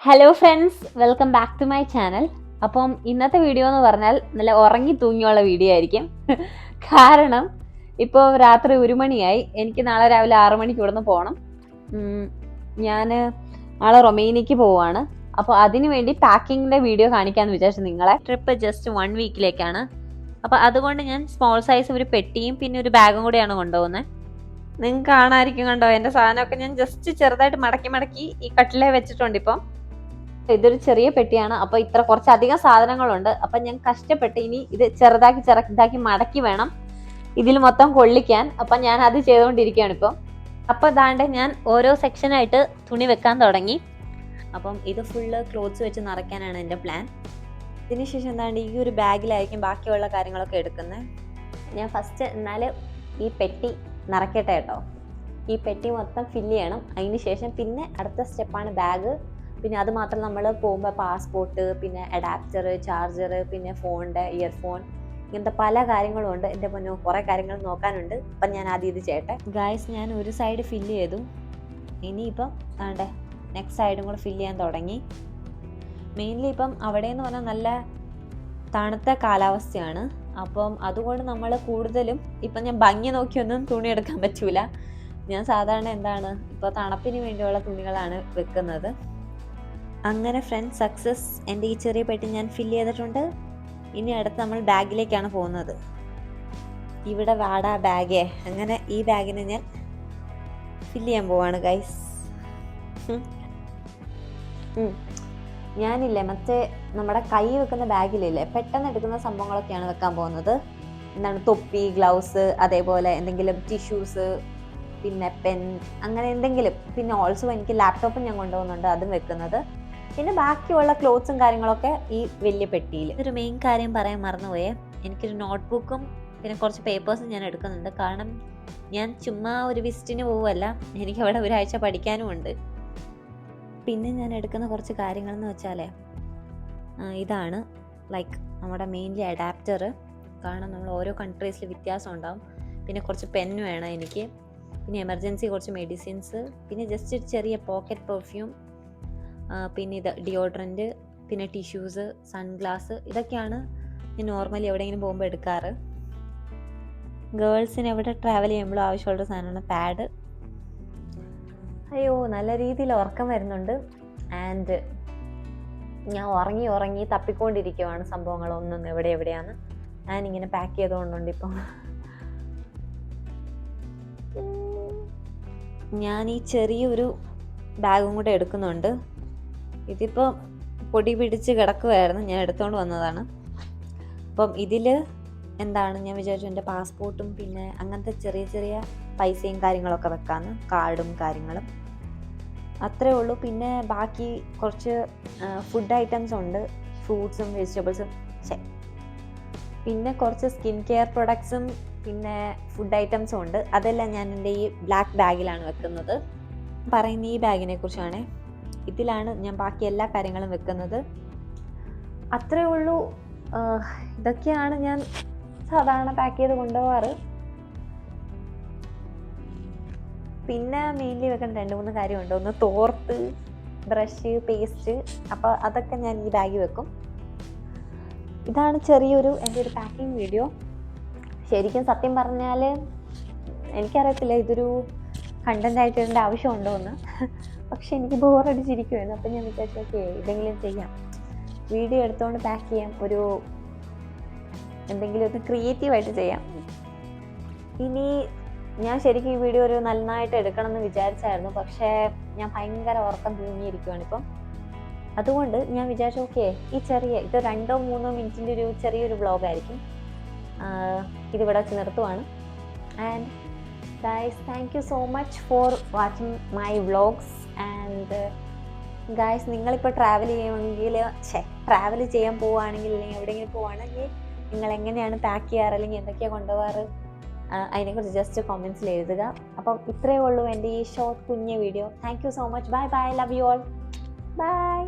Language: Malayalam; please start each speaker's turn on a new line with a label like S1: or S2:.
S1: Hello friends, welcome back to my channel. അപ്പം ഇന്നത്തെ വീഡിയോ എന്ന് പറഞ്ഞാൽ നല്ല ഉറങ്ങി തൂങ്ങിയുള്ള വീഡിയോ ആയിരിക്കും. കാരണം ഇപ്പോൾ രാത്രി 1 മണിയായി. എനിക്ക് നാളെ രാവിലെ 6 മണിക്ക് ഇവിടുന്ന് പോകണം. ഞാൻ നാളെ റൊമേനിയക്ക് പോവാണ്. അപ്പോൾ അതിനു വേണ്ടി പാക്കിങ്ങിൻ്റെ വീഡിയോ കാണിക്കാമെന്ന് വിചാരിച്ചു നിങ്ങളെ. Trip just 1 വീക്കിലേക്കാണ്. അപ്പോൾ അതുകൊണ്ട് ഞാൻ സ്മോൾ സൈസ് ഒരു പെട്ടിയും പിന്നെ ഒരു ബാഗും കൂടെയാണ് കൊണ്ടുപോകുന്നത്. നിങ്ങൾക്ക് കാണാതിരിക്കും, കണ്ടോ എൻ്റെ സാധനമൊക്കെ ഞാൻ ജസ്റ്റ് ചെറുതായിട്ട് മടക്കി ഈ കട്ടിലേ വെച്ചിട്ടുണ്ട്. ഇപ്പം ഇതൊരു ചെറിയ പെട്ടിയാണ്, അപ്പൊ ഇത്ര കുറച്ചധികം സാധനങ്ങളുണ്ട്. അപ്പൊ ഞാൻ കഷ്ടപ്പെട്ട് ഇനി ഇത് ചെറുതാക്കി മടക്കി വേണം ഇതിൽ മൊത്തം കൊള്ളിക്കാൻ. അപ്പൊ ഞാൻ അത് ചെയ്തുകൊണ്ടിരിക്കുകയാണ് ഇപ്പം. അപ്പൊ ഇതാണ്ട് ഞാൻ ഓരോ സെക്ഷനായിട്ട് തുണി വെക്കാൻ തുടങ്ങി. അപ്പം ഇത് ഫുള്ള് ക്ലോത്ത്സ് വെച്ച് നിറയ്ക്കാനാണ് എൻ്റെ പ്ലാൻ. ഇതിനുശേഷം എന്താണ്ട് ഈ ഒരു ബാഗിലായിരിക്കും ബാക്കിയുള്ള കാര്യങ്ങളൊക്കെ എടുക്കുന്നത്. ഞാൻ ഫസ്റ്റ് എന്നാൽ ഈ പെട്ടി നിറയ്ക്കട്ടെ കേട്ടോ. ഈ പെട്ടി മൊത്തം ഫില്ല് ചെയ്യണം. അതിന് ശേഷം പിന്നെ അടുത്ത സ്റ്റെപ്പാണ് ബാഗ്. പിന്നെ അത് മാത്രം നമ്മൾ പോകുമ്പോൾ പാസ്പോർട്ട്, പിന്നെ അഡാപ്റ്റർ, ചാർജർ, പിന്നെ ഫോണിൻ്റെ ഇയർഫോൺ, ഇങ്ങനത്തെ പല കാര്യങ്ങളും ഉണ്ട്. എൻ്റെ മുന്നേ കുറേ കാര്യങ്ങൾ നോക്കാനുണ്ട്. അപ്പം ഞാൻ ആദ്യം ഇത് ചെയ്യട്ടെ. ഗായ്സ്, ഞാൻ ഒരു സൈഡ് ഫില്ല് ചെയ്തു. ഇനിയിപ്പം ആണ്ടെ നെക്സ്റ്റ് സൈഡും കൂടെ ഫില്ല് ചെയ്യാൻ തുടങ്ങി. മെയിൻലി ഇപ്പം അവിടെ എന്ന് പറഞ്ഞാൽ നല്ല തണുത്ത കാലാവസ്ഥയാണ്. അപ്പം അതുകൊണ്ട് നമ്മൾ കൂടുതലും ഇപ്പം ഞാൻ ഭംഗി നോക്കിയൊന്നും തുണി എടുക്കാൻ പറ്റൂല. ഞാൻ സാധാരണ എന്താണ് ഇപ്പോൾ തണുപ്പിന് വേണ്ടിയുള്ള തുണികളാണ് വെക്കുന്നത്. അങ്ങനെ ഫ്രണ്ട്സ്, സക്സസ്. എൻ്റെ ഈ ചെറിയ പെട്ടി ഞാൻ ഫില്ല് ചെയ്തിട്ടുണ്ട്. ഇനി അടുത്ത് നമ്മൾ ബാഗിലേക്കാണ് പോകുന്നത്. ഇവിടെ വാടാ ബാഗേ. അങ്ങനെ ഈ ബാഗിനെ ഞാൻ ഫില്ല് ചെയ്യാൻ പോവാണ് ഗൈസ്. ഞാനില്ലേ മറ്റേ നമ്മുടെ കൈ വെക്കുന്ന ബാഗിലില്ലേ പെട്ടെന്ന് എടുക്കുന്ന സംഭവങ്ങളൊക്കെയാണ് വെക്കാൻ പോകുന്നത്. എന്താണ് തൊപ്പി, ഗ്ലൗസ്, അതേപോലെ എന്തെങ്കിലും ടിഷ്യൂസ്, പിന്നെ പെൻ, അങ്ങനെ എന്തെങ്കിലും. പിന്നെ ഓൾസോ എനിക്ക് ലാപ്ടോപ്പും ഞാൻ കൊണ്ടുപോകുന്നുണ്ട്, അതും വെക്കുന്നത്. പിന്നെ ബാക്കിയുള്ള ക്ലോത്ത്സും കാര്യങ്ങളൊക്കെ ഈ വലിയ പെട്ടിയിൽ. ഒരു മെയിൻ കാര്യം പറയാൻ മറന്നുപോയേ, എനിക്കൊരു നോട്ട്ബുക്കും പിന്നെ കുറച്ച് പേപ്പേഴ്സും ഞാൻ എടുക്കുന്നുണ്ട്. കാരണം ഞാൻ ചുമ്മാ ഒരു വിസിറ്റിന് പോവുമല്ല, എനിക്ക് അവിടെ ഒരാഴ്ച പഠിക്കാനും ഉണ്ട്. പിന്നെ ഞാൻ എടുക്കുന്ന കുറച്ച് കാര്യങ്ങളെന്ന് വെച്ചാൽ ഇതാണ്, ലൈക്ക് നമ്മുടെ മെയിൻലി അഡാപ്റ്റർ. കാരണം നമ്മൾ ഓരോ കൺട്രീസിൽ വ്യത്യാസം ഉണ്ടാവും. പിന്നെ കുറച്ച് പെന്ന് വേണം എനിക്ക്. പിന്നെ എമർജൻസി കുറച്ച് മെഡിസിൻസ്, പിന്നെ ജസ്റ്റ് ഒരു ചെറിയ പോക്കറ്റ് പെർഫ്യൂം, പിന്നെ ഇത് ഡിയോഡ്രൻറ്റ്, പിന്നെ ടിഷ്യൂസ്, സൺഗ്ലാസ്. ഇതൊക്കെയാണ് ഞാൻ നോർമലി എവിടെയെങ്കിലും പോകുമ്പോൾ എടുക്കാറ്. ഗേൾസിന് എവിടെ ട്രാവൽ ചെയ്യുമ്പോഴും ആവശ്യമുള്ള സാധനമാണ് പാഡ്. അയ്യോ, നല്ല രീതിയിൽ ഉറക്കം വരുന്നുണ്ട്. ആൻഡ് ഞാൻ ഉറങ്ങി തപ്പിക്കൊണ്ടിരിക്കുവാണ് സംഭവങ്ങളൊന്നും എവിടെയാണ്. ഞാനിങ്ങനെ പാക്ക് ചെയ്തുകൊണ്ടുണ്ട് ഇപ്പം. ഞാൻ ഈ ചെറിയൊരു ബാഗും കൂടെ എടുക്കുന്നുണ്ട്. ഇതിപ്പോൾ പൊടി പിടിച്ച് കിടക്കുമായിരുന്നു, ഞാൻ എടുത്തുകൊണ്ട് വന്നതാണ്. അപ്പം ഇതിൽ എന്താണ് ഞാൻ വിചാരിച്ചു എൻ്റെ പാസ്പോർട്ടും പിന്നെ അങ്ങനത്തെ ചെറിയ പൈസയും കാര്യങ്ങളൊക്കെ വെക്കാമെന്ന്, കാർഡും കാര്യങ്ങളും. അത്രേ ഉള്ളൂ. പിന്നെ ബാക്കി കുറച്ച് ഫുഡ് ഐറ്റംസ് ഉണ്ട്, ഫ്രൂട്ട്സും വെജിറ്റബിൾസും. പിന്നെ കുറച്ച് സ്കിൻ കെയർ പ്രൊഡക്ട്സും പിന്നെ ഫുഡ് ഐറ്റംസും ഉണ്ട്. അതെല്ലാം ഞാൻ എൻ്റെ ഈ ബ്ലാക്ക് ബാഗിലാണ് വെക്കുന്നത്. പറയുന്ന ഈ ബാഗിനെ കുറിച്ചാണ്. ഇതിലാണ് ഞാൻ ബാക്കി എല്ലാ കാര്യങ്ങളും വെക്കുന്നത്. അത്രേ ഉള്ളൂ. ഇതൊക്കെയാണ് ഞാൻ സാധാരണ പാക്ക് ചെയ്ത് കൊണ്ടുപോകാറ്. പിന്നെ മെയിൻലി വെക്കേണ്ട 2-3 കാര്യമുണ്ട്. ഒന്ന് തോർത്ത്, ബ്രഷ്, പേസ്റ്റ്. അപ്പോൾ അതൊക്കെ ഞാൻ ഈ ബാഗിൽ വെക്കും. ഇതാണ് ചെറിയൊരു എൻ്റെ ഒരു പാക്കിംഗ് വീഡിയോ. ശരിക്കും സത്യം പറഞ്ഞാൽ എനിക്കറിയത്തില്ല ഇതൊരു കണ്ടൻ്റായിട്ട് ഇതിൻ്റെ ആവശ്യമുണ്ടോ എന്ന്. പക്ഷെ എനിക്ക് ബോറടിച്ചിരിക്കുമായിരുന്നു. അപ്പം ഞാൻ വിചാരിച്ചു ഓക്കെ, ഇതെങ്കിലും ചെയ്യാം, വീഡിയോ എടുത്തുകൊണ്ട് പാക്ക് ചെയ്യാം, ഒരു എന്തെങ്കിലും ഒന്ന് ക്രിയേറ്റീവായിട്ട് ചെയ്യാം. ഇനി ഞാൻ ശരിക്കും ഈ വീഡിയോ ഒരു നന്നായിട്ട് എടുക്കണം എന്ന് വിചാരിച്ചായിരുന്നു. പക്ഷേ ഞാൻ ഭയങ്കര ഉറക്കം തൂങ്ങിയിരിക്കുവാണ് ഇപ്പം. അതുകൊണ്ട് ഞാൻ വിചാരിച്ചു ഓക്കെ, ഇത് 2-3 മിനിറ്റിൻ്റെ ഒരു ചെറിയൊരു വ്ളോഗായിരിക്കും. ഇതിവിടെ വെച്ച് നിർത്തുവാണ്. And guys, thank you so much for watching my vlogs. and guys, നിങ്ങളിപ്പോൾ ട്രാവൽ ചെയ്യാൻ പോവുകയാണെങ്കിൽ അല്ലെങ്കിൽ എവിടെയെങ്കിലും പോവുകയാണെങ്കിൽ നിങ്ങൾ എങ്ങനെയാണ് പാക്ക് ചെയ്യാറ്, അല്ലെങ്കിൽ എന്തൊക്കെയാണ് കൊണ്ടുപോകാറ്, അതിനെക്കുറിച്ച് ജസ്റ്റ് കമൻസിൽ എഴുതുക. അപ്പം ഇത്രയേ ഉള്ളൂ എൻ്റെ ഈ ഷോർട്ട് കുഞ്ഞ് video. Thank you so much. Bye bye, love you all, by.